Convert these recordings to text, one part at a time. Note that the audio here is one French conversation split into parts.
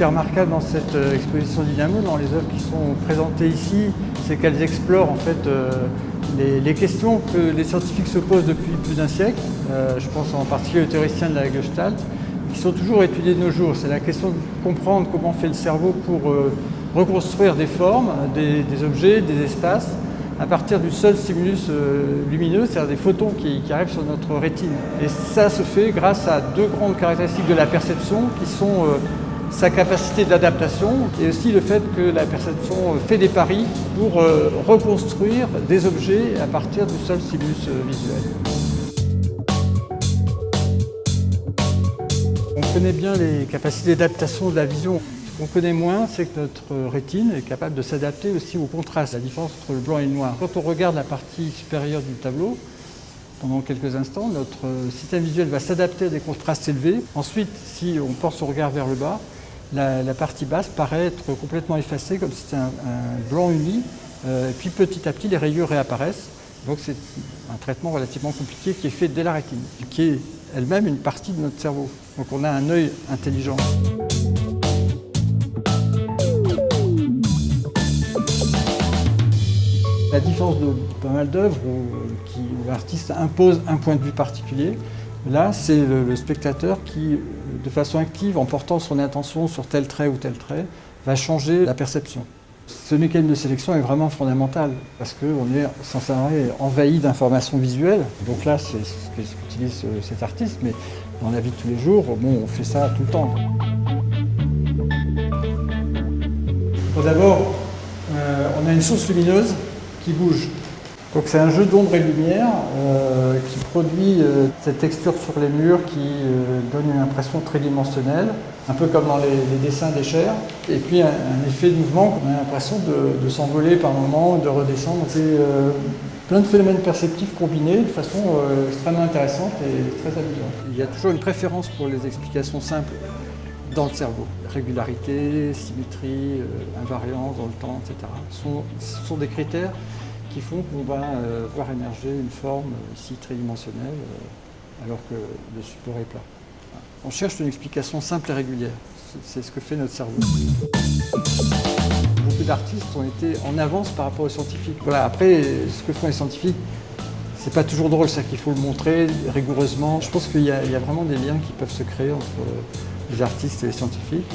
est remarquable dans cette exposition Dynamo, dans les œuvres qui sont présentées ici, c'est qu'elles explorent en fait les questions que les scientifiques se posent depuis plus d'un siècle. Je pense en particulier aux théoriciens de la Gestalt, qui sont toujours étudiés de nos jours. C'est la question de comprendre comment fait le cerveau pour reconstruire des formes, des objets, des espaces, à partir du seul stimulus lumineux, c'est-à-dire des photons qui arrivent sur notre rétine. Et ça se fait grâce à deux grandes caractéristiques de la perception, qui sont sa capacité d'adaptation et aussi le fait que la perception fait des paris pour reconstruire des objets à partir du seul stimulus visuel. On connaît bien les capacités d'adaptation de la vision. Ce qu'on connaît moins, c'est que notre rétine est capable de s'adapter aussi au contraste, la différence entre le blanc et le noir. Quand on regarde la partie supérieure du tableau, pendant quelques instants, notre système visuel va s'adapter à des contrastes élevés. Ensuite, si on porte son regard vers le bas, la partie basse paraît être complètement effacée, comme si c'était un blanc uni. Et puis petit à petit, les rayures réapparaissent. Donc c'est un traitement relativement compliqué qui est fait dès la rétine, qui est elle-même une partie de notre cerveau. Donc on a un œil intelligent. La différence de pas mal d'œuvres où l'artiste impose un point de vue particulier, là c'est le spectateur qui, de façon active, en portant son attention sur tel trait ou tel trait, va changer la perception. Ce mécanisme de sélection est vraiment fondamental parce qu'on est sans arrêt envahi d'informations visuelles. Donc là c'est ce qu'utilise cet artiste, mais dans la vie de tous les jours, bon, on fait ça tout le temps. Bon, d'abord, on a une source lumineuse qui bouge. Donc c'est un jeu d'ombre et de lumière qui produit cette texture sur les murs qui donne une impression tridimensionnelle, un peu comme dans les dessins d'Escher. Et puis un effet de mouvement, on a l'impression de s'envoler par moments, de redescendre. C'est plein de phénomènes perceptifs combinés de façon extrêmement intéressante et très amusante. Il y a toujours une préférence pour les explications simples dans le cerveau. Régularité, symétrie, invariance dans le temps, etc. Ce sont des critères qui font qu'on va voir émerger une forme ici tridimensionnelle alors que le support est plat. On cherche une explication simple et régulière. C'est ce que fait notre cerveau. Beaucoup d'artistes ont été en avance par rapport aux scientifiques. Voilà, après, ce que font les scientifiques, c'est pas toujours drôle, c'est qu'il faut le montrer rigoureusement. Je pense qu'il y a vraiment des liens qui peuvent se créer entre les artistes et les scientifiques.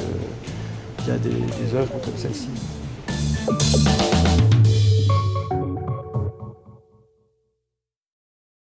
Il y a des œuvres comme celle-ci.